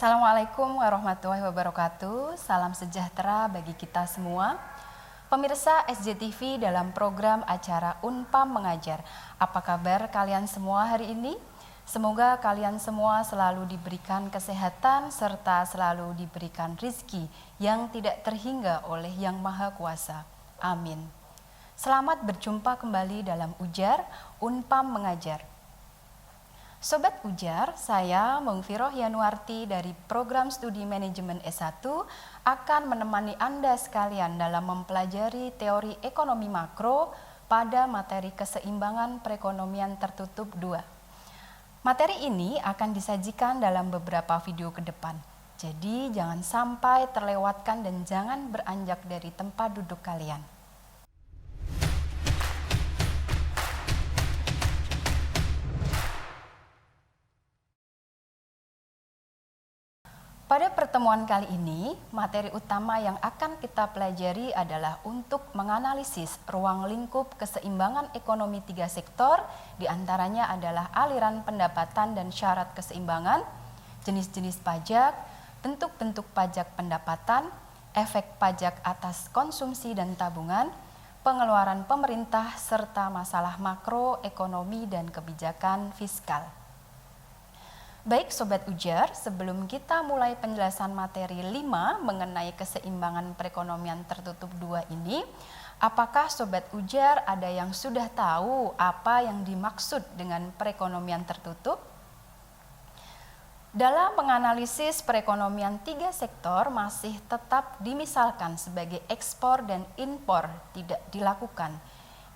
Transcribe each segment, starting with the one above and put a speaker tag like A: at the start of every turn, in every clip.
A: Assalamualaikum warahmatullahi wabarakatuh. Salam sejahtera bagi kita semua. Pemirsa SJTV dalam program acara Unpam Mengajar. Apa kabar kalian semua hari ini? Semoga kalian semua selalu diberikan kesehatan serta selalu diberikan rizki yang tidak terhingga oleh Yang Maha Kuasa. Amin. Selamat berjumpa kembali dalam Ujar Unpam Mengajar. Sobat Ujar, saya Mungfiroh Yanuarti dari Program Studi Manajemen S1 akan menemani Anda sekalian dalam mempelajari teori ekonomi makro pada materi keseimbangan perekonomian tertutup 2. Materi ini akan disajikan dalam beberapa video ke depan. Jadi jangan sampai terlewatkan dan jangan beranjak dari tempat duduk kalian. Pada pertemuan kali ini, materi utama yang akan kita pelajari adalah untuk menganalisis ruang lingkup keseimbangan ekonomi 3 sektor, diantaranya adalah aliran pendapatan dan syarat keseimbangan, jenis-jenis pajak, bentuk-bentuk pajak pendapatan, efek pajak atas konsumsi dan tabungan, pengeluaran pemerintah, serta masalah makro, ekonomi, dan kebijakan fiskal. Baik Sobat Ujar, sebelum kita mulai penjelasan materi 5 mengenai keseimbangan perekonomian tertutup 2 ini, apakah Sobat Ujar ada yang sudah tahu apa yang dimaksud dengan perekonomian tertutup? Dalam menganalisis perekonomian 3 sektor masih tetap dimisalkan sebagai ekspor dan impor tidak dilakukan.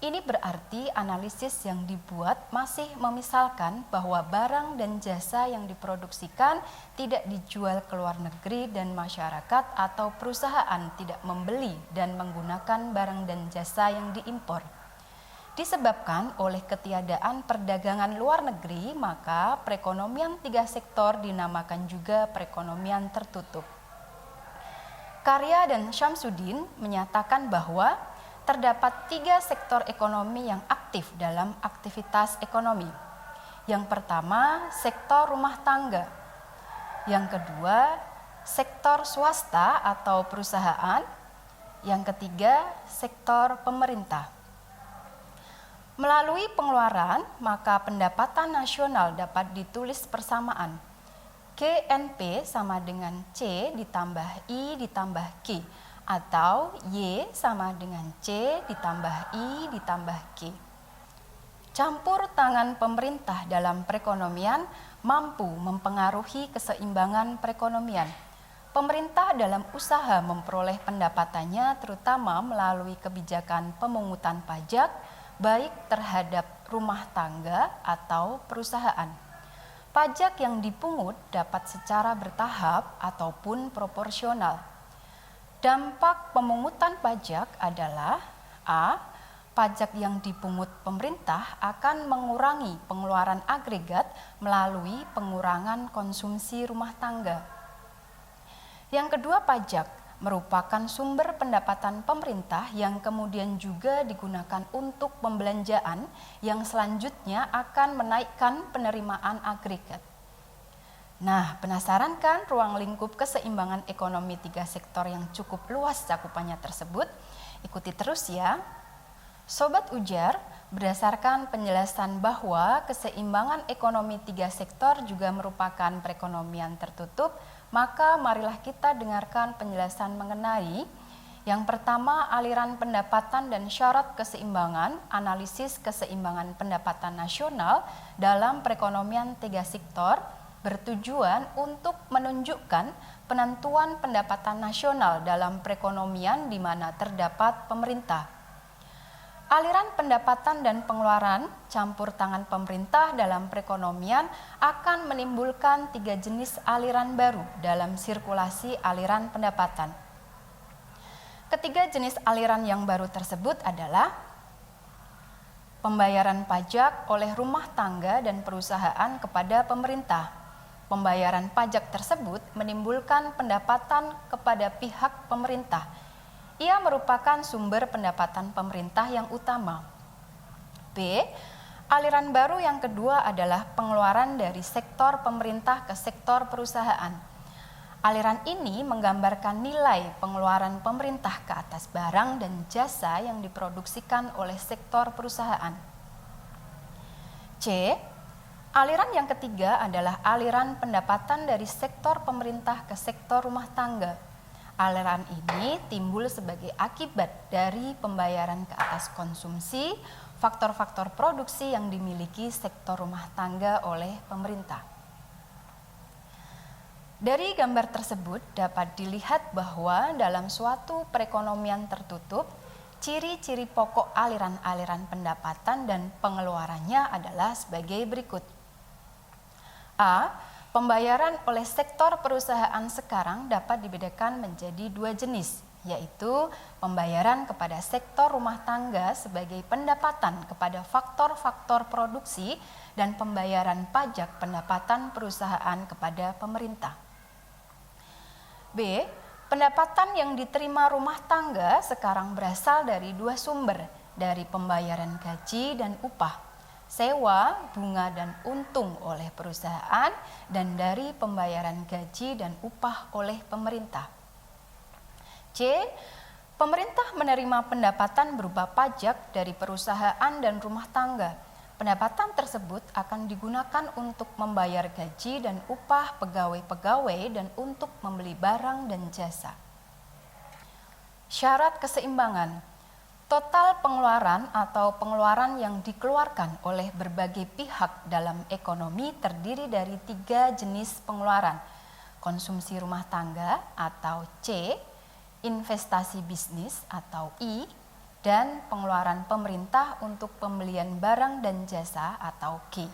A: Ini berarti analisis yang dibuat masih memisalkan bahwa barang dan jasa yang diproduksikan tidak dijual ke luar negeri dan masyarakat atau perusahaan tidak membeli dan menggunakan barang dan jasa yang diimpor. Disebabkan oleh ketiadaan perdagangan luar negeri, maka perekonomian 3 sektor dinamakan juga perekonomian tertutup. Karya dan Syamsuddin menyatakan bahwa terdapat 3 sektor ekonomi yang aktif dalam aktivitas ekonomi. Yang pertama, sektor rumah tangga. Yang kedua, sektor swasta atau perusahaan. Yang ketiga, sektor pemerintah. Melalui pengeluaran, maka pendapatan nasional dapat ditulis persamaan. KNP sama dengan C ditambah I ditambah K. Atau Y sama dengan C ditambah I ditambah K. Campur tangan pemerintah dalam perekonomian mampu mempengaruhi keseimbangan perekonomian. Pemerintah dalam usaha memperoleh pendapatannya terutama melalui kebijakan pemungutan pajak baik terhadap rumah tangga atau perusahaan. Pajak yang dipungut dapat secara bertahap ataupun proporsional. Dampak pemungutan pajak adalah A. Pajak yang dipungut pemerintah akan mengurangi pengeluaran agregat melalui pengurangan konsumsi rumah tangga. Yang kedua, pajak merupakan sumber pendapatan pemerintah yang kemudian juga digunakan untuk pembelanjaan yang selanjutnya akan menaikkan penerimaan agregat. Nah, penasaran kan ruang lingkup keseimbangan ekonomi 3 sektor yang cukup luas cakupannya tersebut? Ikuti terus ya. Sobat Ujar, berdasarkan penjelasan bahwa keseimbangan ekonomi 3 sektor juga merupakan perekonomian tertutup, maka marilah kita dengarkan penjelasan mengenai yang pertama, aliran pendapatan dan syarat keseimbangan, analisis keseimbangan pendapatan nasional dalam perekonomian 3 sektor, bertujuan untuk menunjukkan penentuan pendapatan nasional dalam perekonomian di mana terdapat pemerintah. Aliran pendapatan dan pengeluaran campur tangan pemerintah dalam perekonomian akan menimbulkan 3 jenis aliran baru dalam sirkulasi aliran pendapatan. Ketiga jenis aliran yang baru tersebut adalah pembayaran pajak oleh rumah tangga dan perusahaan kepada pemerintah. Pembayaran pajak tersebut menimbulkan pendapatan kepada pihak pemerintah. Ia merupakan sumber pendapatan pemerintah yang utama. B. Aliran baru yang kedua adalah pengeluaran dari sektor pemerintah ke sektor perusahaan. Aliran ini menggambarkan nilai pengeluaran pemerintah ke atas barang dan jasa yang diproduksikan oleh sektor perusahaan. C. Aliran yang ketiga adalah aliran pendapatan dari sektor pemerintah ke sektor rumah tangga. Aliran ini timbul sebagai akibat dari pembayaran ke atas konsumsi, faktor-faktor produksi yang dimiliki sektor rumah tangga oleh pemerintah. Dari gambar tersebut dapat dilihat bahwa dalam suatu perekonomian tertutup, ciri-ciri pokok aliran-aliran pendapatan dan pengeluarannya adalah sebagai berikut. A. Pembayaran oleh sektor perusahaan sekarang dapat dibedakan menjadi dua jenis, yaitu pembayaran kepada sektor rumah tangga sebagai pendapatan kepada faktor-faktor produksi dan pembayaran pajak pendapatan perusahaan kepada pemerintah. B. Pendapatan yang diterima rumah tangga sekarang berasal dari dua sumber, dari pembayaran gaji dan upah, sewa, bunga dan untung oleh perusahaan, dan dari pembayaran gaji dan upah oleh pemerintah. C. Pemerintah menerima pendapatan berupa pajak dari perusahaan dan rumah tangga. Pendapatan tersebut akan digunakan untuk membayar gaji dan upah pegawai-pegawai dan untuk membeli barang dan jasa. Syarat keseimbangan. Total pengeluaran atau pengeluaran yang dikeluarkan oleh berbagai pihak dalam ekonomi terdiri dari tiga jenis pengeluaran: konsumsi rumah tangga atau C, investasi bisnis atau I, dan pengeluaran pemerintah untuk pembelian barang dan jasa atau K.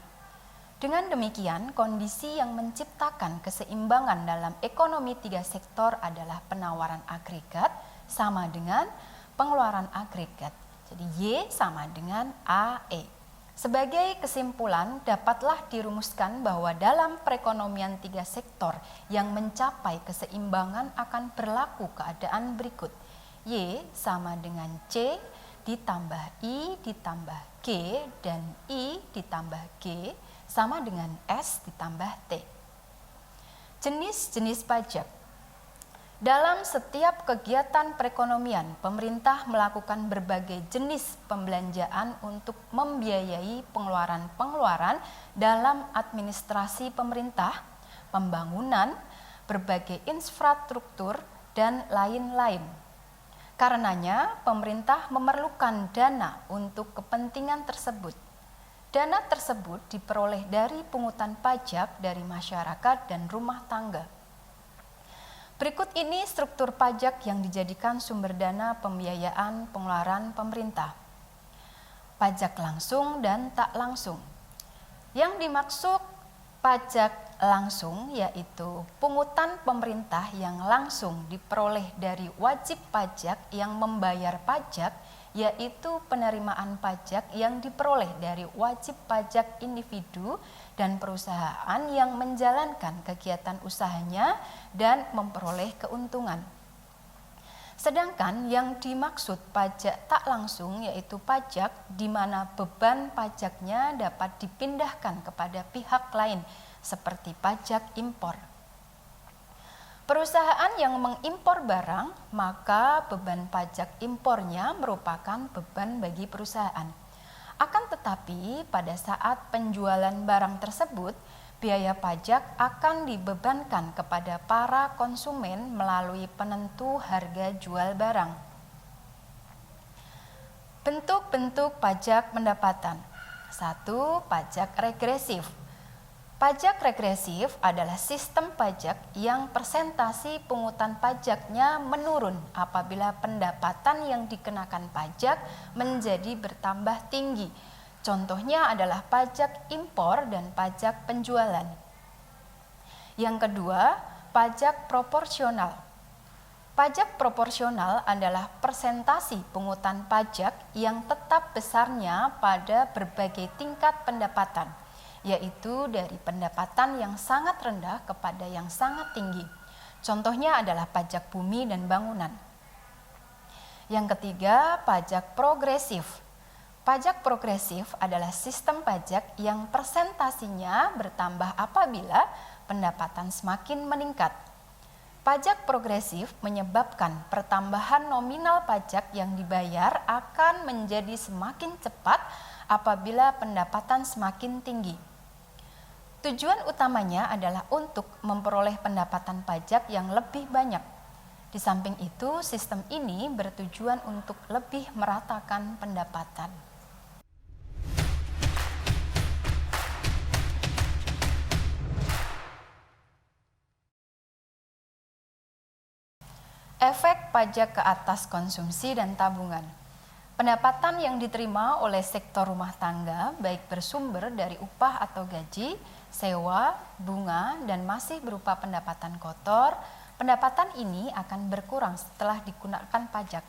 A: Dengan demikian, kondisi yang menciptakan keseimbangan dalam ekonomi tiga sektor adalah penawaran agregat sama dengan pengeluaran agregat. Jadi Y sama dengan AE. Sebagai kesimpulan, dapatlah dirumuskan bahwa dalam perekonomian tiga sektor yang mencapai keseimbangan akan berlaku keadaan berikut. Y sama dengan C ditambah I ditambah G dan I ditambah G sama dengan S ditambah T. Jenis-jenis pajak. Dalam setiap kegiatan perekonomian, pemerintah melakukan berbagai jenis pembelanjaan untuk membiayai pengeluaran-pengeluaran dalam administrasi pemerintah, pembangunan, berbagai infrastruktur, dan lain-lain. Karenanya, pemerintah memerlukan dana untuk kepentingan tersebut. Dana tersebut diperoleh dari pungutan pajak dari masyarakat dan rumah tangga. Berikut ini struktur pajak yang dijadikan sumber dana pembiayaan pengeluaran pemerintah. Pajak langsung dan tak langsung. Yang dimaksud pajak langsung yaitu pungutan pemerintah yang langsung diperoleh dari wajib pajak yang membayar pajak, yaitu penerimaan pajak yang diperoleh dari wajib pajak individu dan perusahaan yang menjalankan kegiatan usahanya dan memperoleh keuntungan. Sedangkan yang dimaksud pajak tak langsung yaitu pajak di mana beban pajaknya dapat dipindahkan kepada pihak lain seperti pajak impor. Perusahaan yang mengimpor barang, maka beban pajak impornya merupakan beban bagi perusahaan. Akan tetapi pada saat penjualan barang tersebut, biaya pajak akan dibebankan kepada para konsumen melalui penentu harga jual barang. Bentuk-bentuk pajak pendapatan. 1. Pajak regresif. Pajak regresif adalah sistem pajak yang persentasi pungutan pajaknya menurun apabila pendapatan yang dikenakan pajak menjadi bertambah tinggi. Contohnya adalah pajak impor dan pajak penjualan. Yang kedua, pajak proporsional. Pajak proporsional adalah persentasi pungutan pajak yang tetap besarnya pada berbagai tingkat pendapatan, yaitu dari pendapatan yang sangat rendah kepada yang sangat tinggi. Contohnya adalah pajak bumi dan bangunan. Yang ketiga, pajak progresif. Pajak progresif adalah sistem pajak yang persentasinya bertambah apabila pendapatan semakin meningkat. Pajak progresif menyebabkan pertambahan nominal pajak yang dibayar akan menjadi semakin cepat apabila pendapatan semakin tinggi. Tujuan utamanya adalah untuk memperoleh pendapatan pajak yang lebih banyak. Di samping itu, sistem ini bertujuan untuk lebih meratakan pendapatan. Efek pajak ke atas konsumsi dan tabungan. Pendapatan yang diterima oleh sektor rumah tangga, baik bersumber dari upah atau gaji, sewa, bunga, dan masih berupa pendapatan kotor, pendapatan ini akan berkurang setelah digunakan pajak.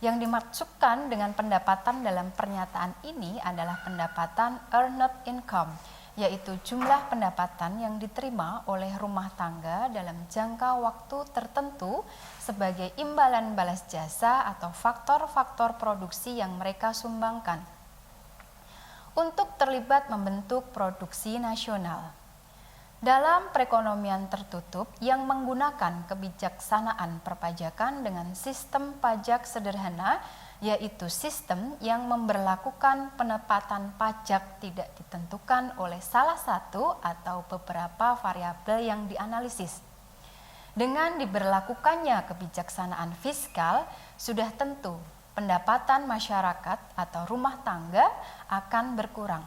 A: Yang dimaksudkan dengan pendapatan dalam pernyataan ini adalah pendapatan earned income, yaitu jumlah pendapatan yang diterima oleh rumah tangga dalam jangka waktu tertentu sebagai imbalan balas jasa atau faktor-faktor produksi yang mereka sumbangkan untuk terlibat membentuk produksi nasional. Dalam perekonomian tertutup yang menggunakan kebijaksanaan perpajakan dengan sistem pajak sederhana, yaitu sistem yang memberlakukan penempatan pajak tidak ditentukan oleh salah satu atau beberapa variabel yang dianalisis. Dengan diberlakukannya kebijaksanaan fiskal, sudah tentu pendapatan masyarakat atau rumah tangga akan berkurang.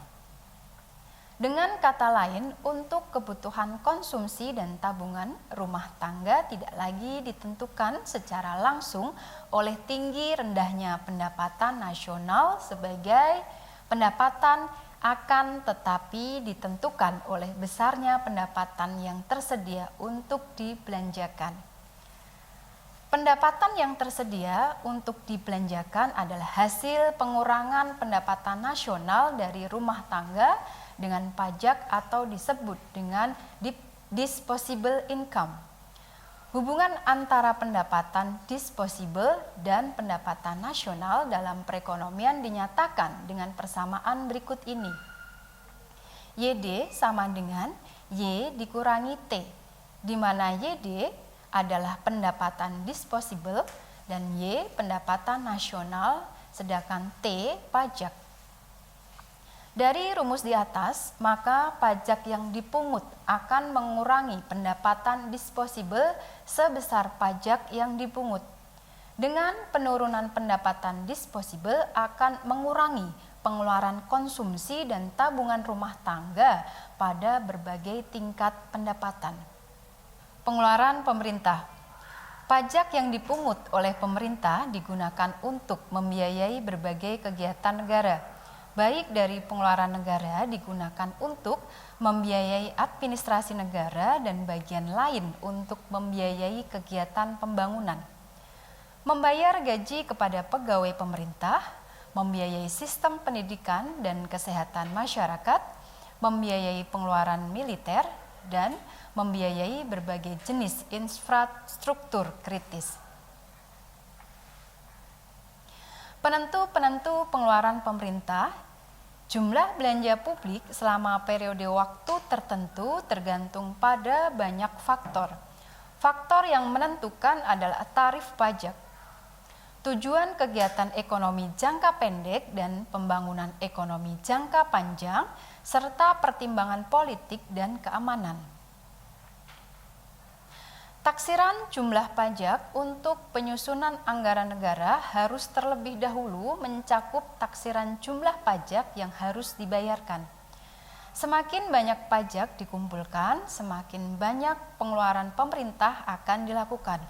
A: Dengan kata lain, untuk kebutuhan konsumsi dan tabungan, rumah tangga tidak lagi ditentukan secara langsung oleh tinggi rendahnya pendapatan nasional sebagai pendapatan, akan tetapi ditentukan oleh besarnya pendapatan yang tersedia untuk dibelanjakan. Pendapatan yang tersedia untuk dibelanjakan adalah hasil pengurangan pendapatan nasional dari rumah tangga dengan pajak atau disebut dengan disposable income. Hubungan antara pendapatan disposable dan pendapatan nasional dalam perekonomian dinyatakan dengan persamaan berikut ini. YD sama dengan Y dikurangi T, di mana YD adalah pendapatan disposable dan Y pendapatan nasional, sedangkan T pajak. Dari rumus di atas, maka pajak yang dipungut akan mengurangi pendapatan disposable sebesar pajak yang dipungut. Dengan penurunan pendapatan disposable akan mengurangi pengeluaran konsumsi dan tabungan rumah tangga pada berbagai tingkat pendapatan. Pengeluaran pemerintah. Pajak yang dipungut oleh pemerintah digunakan untuk membiayai berbagai kegiatan negara. Baik dari pengeluaran negara digunakan untuk membiayai administrasi negara dan bagian lain untuk membiayai kegiatan pembangunan. Membayar gaji kepada pegawai pemerintah, membiayai sistem pendidikan dan kesehatan masyarakat, membiayai pengeluaran militer, dan membiayai berbagai jenis infrastruktur kritis. Penentu-penentu pengeluaran pemerintah. Jumlah belanja publik selama periode waktu tertentu tergantung pada banyak faktor. Faktor yang menentukan adalah tarif pajak, tujuan kegiatan ekonomi jangka pendek dan pembangunan ekonomi jangka panjang, serta pertimbangan politik dan keamanan. Taksiran jumlah pajak untuk penyusunan anggaran negara harus terlebih dahulu mencakup taksiran jumlah pajak yang harus dibayarkan. Semakin banyak pajak dikumpulkan, semakin banyak pengeluaran pemerintah akan dilakukan.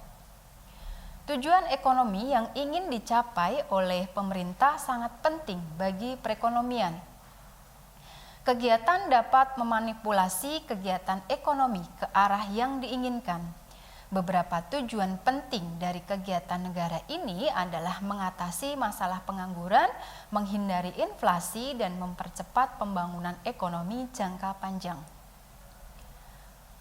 A: Tujuan ekonomi yang ingin dicapai oleh pemerintah sangat penting bagi perekonomian. Kegiatan dapat memanipulasi kegiatan ekonomi ke arah yang diinginkan. Beberapa tujuan penting dari kegiatan negara ini adalah mengatasi masalah pengangguran, menghindari inflasi, dan mempercepat pembangunan ekonomi jangka panjang.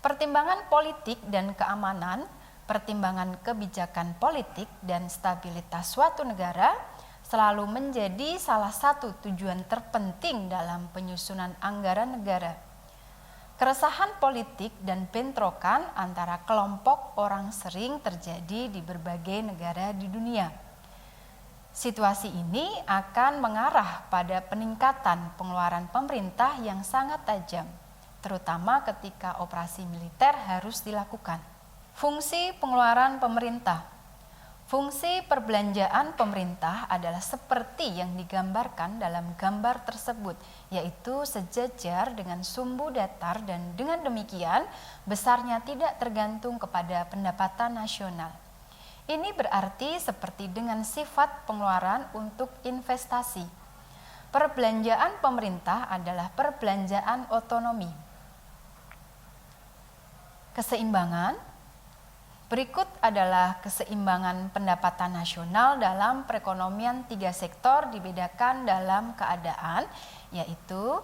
A: Pertimbangan politik dan keamanan, pertimbangan kebijakan politik dan stabilitas suatu negara selalu menjadi salah satu tujuan terpenting dalam penyusunan anggaran negara. Keresahan politik dan bentrokan antara kelompok orang sering terjadi di berbagai negara di dunia. Situasi ini akan mengarah pada peningkatan pengeluaran pemerintah yang sangat tajam, terutama ketika operasi militer harus dilakukan. Fungsi pengeluaran pemerintah. Fungsi perbelanjaan pemerintah adalah seperti yang digambarkan dalam gambar tersebut, yaitu sejajar dengan sumbu datar dan dengan demikian besarnya tidak tergantung kepada pendapatan nasional. Ini berarti seperti dengan sifat pengeluaran untuk investasi. Perbelanjaan pemerintah adalah perbelanjaan otonomi. Keseimbangan. Berikut adalah keseimbangan pendapatan nasional dalam perekonomian 3 sektor dibedakan dalam keadaan, yaitu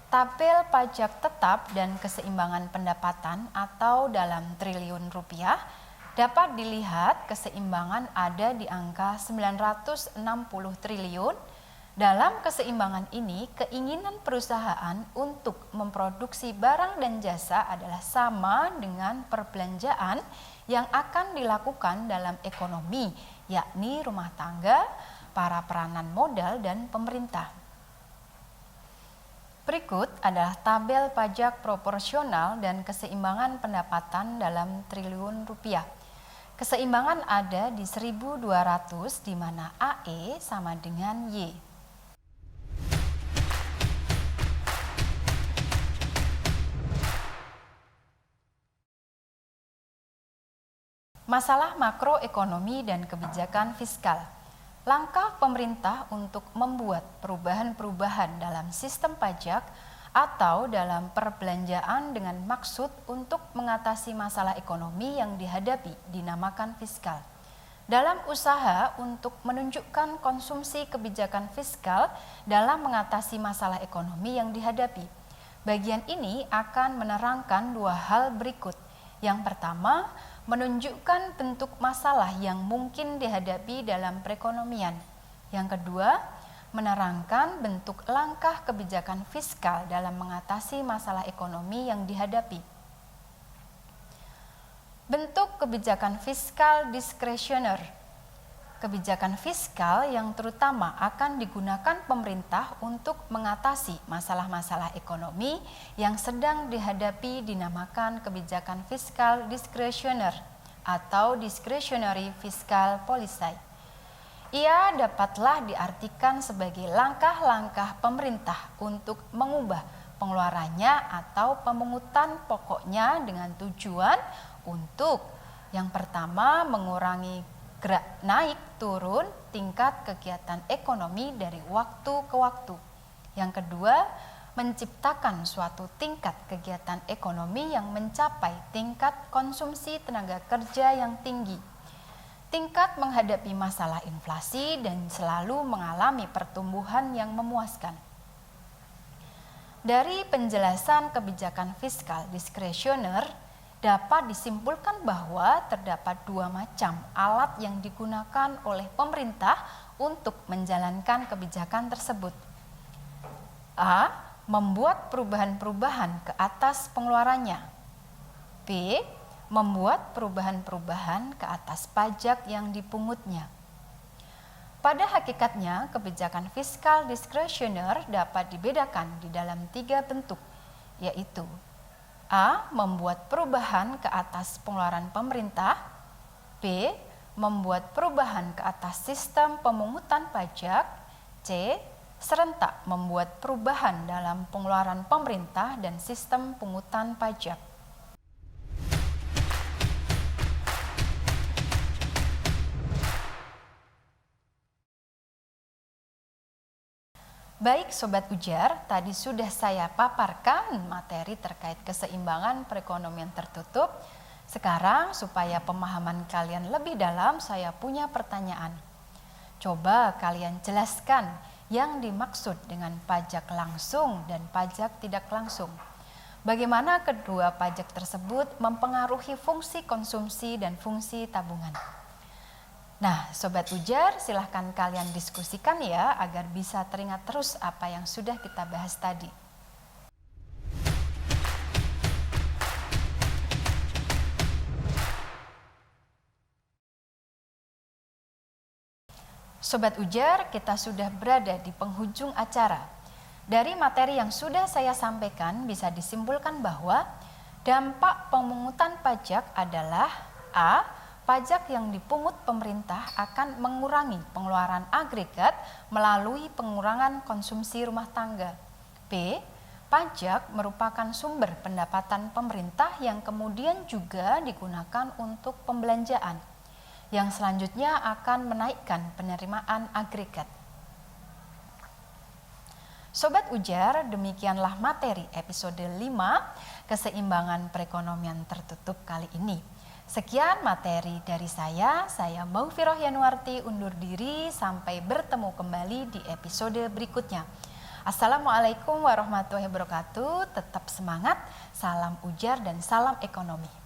A: tabel pajak tetap dan keseimbangan pendapatan atau dalam triliun rupiah. Dapat dilihat keseimbangan ada di angka 960 triliun. Dalam keseimbangan ini, keinginan perusahaan untuk memproduksi barang dan jasa adalah sama dengan perbelanjaan yang akan dilakukan dalam ekonomi, yakni rumah tangga, para peranan modal, dan pemerintah. Berikut adalah tabel pajak proporsional dan keseimbangan pendapatan dalam triliun rupiah. Keseimbangan ada di 1200 di mana AE sama dengan Y. Masalah makroekonomi dan kebijakan fiskal. Langkah pemerintah untuk membuat perubahan-perubahan dalam sistem pajak atau dalam perbelanjaan dengan maksud untuk mengatasi masalah ekonomi yang dihadapi dinamakan fiskal. Dalam usaha untuk menunjukkan konsumsi kebijakan fiskal dalam mengatasi masalah ekonomi yang dihadapi, bagian ini akan menerangkan 2 hal berikut. Yang pertama, menunjukkan bentuk masalah yang mungkin dihadapi dalam perekonomian. Yang kedua, menerangkan bentuk langkah kebijakan fiskal dalam mengatasi masalah ekonomi yang dihadapi. Bentuk kebijakan fiskal diskresioner. Kebijakan fiskal yang terutama akan digunakan pemerintah untuk mengatasi masalah-masalah ekonomi yang sedang dihadapi dinamakan kebijakan fiskal diskresioner atau discretionary fiscal policy. Ia dapatlah diartikan sebagai langkah-langkah pemerintah untuk mengubah pengeluarannya atau pemungutan pokoknya dengan tujuan untuk yang pertama mengurangi gerak naik turun tingkat kegiatan ekonomi dari waktu ke waktu. Yang kedua, menciptakan suatu tingkat kegiatan ekonomi yang mencapai tingkat konsumsi tenaga kerja yang tinggi. Tingkat menghadapi masalah inflasi dan selalu mengalami pertumbuhan yang memuaskan. Dari penjelasan kebijakan fiskal diskresioner, dapat disimpulkan bahwa terdapat 2 macam alat yang digunakan oleh pemerintah untuk menjalankan kebijakan tersebut. A. Membuat perubahan-perubahan ke atas pengeluarannya. B. Membuat perubahan-perubahan ke atas pajak yang dipungutnya. Pada hakikatnya, kebijakan fiskal diskresioner dapat dibedakan di dalam 3 bentuk, yaitu A. Membuat perubahan ke atas pengeluaran pemerintah. B. Membuat perubahan ke atas sistem pemungutan pajak. C. Serentak membuat perubahan dalam pengeluaran pemerintah dan sistem pungutan pajak. Baik Sobat Ujar, tadi sudah saya paparkan materi terkait keseimbangan perekonomian tertutup. Sekarang supaya pemahaman kalian lebih dalam, saya punya pertanyaan. Coba kalian jelaskan yang dimaksud dengan pajak langsung dan pajak tidak langsung. Bagaimana kedua pajak tersebut mempengaruhi fungsi konsumsi dan fungsi tabungan. Nah, Sobat Ujar, silahkan kalian diskusikan ya agar bisa teringat terus apa yang sudah kita bahas tadi. Sobat Ujar, kita sudah berada di penghujung acara. Dari materi yang sudah saya sampaikan bisa disimpulkan bahwa dampak pemungutan pajak adalah A. Pajak yang dipungut pemerintah akan mengurangi pengeluaran agregat melalui pengurangan konsumsi rumah tangga. B. Pajak merupakan sumber pendapatan pemerintah yang kemudian juga digunakan untuk pembelanjaan, yang selanjutnya akan menaikkan penerimaan agregat. Sobat Ujar, demikianlah materi episode 5 keseimbangan perekonomian tertutup kali ini. Sekian materi dari saya Maufiroh Yanuarti undur diri sampai bertemu kembali di episode berikutnya. Assalamualaikum warahmatullahi wabarakatuh, tetap semangat, salam ujar dan salam ekonomi.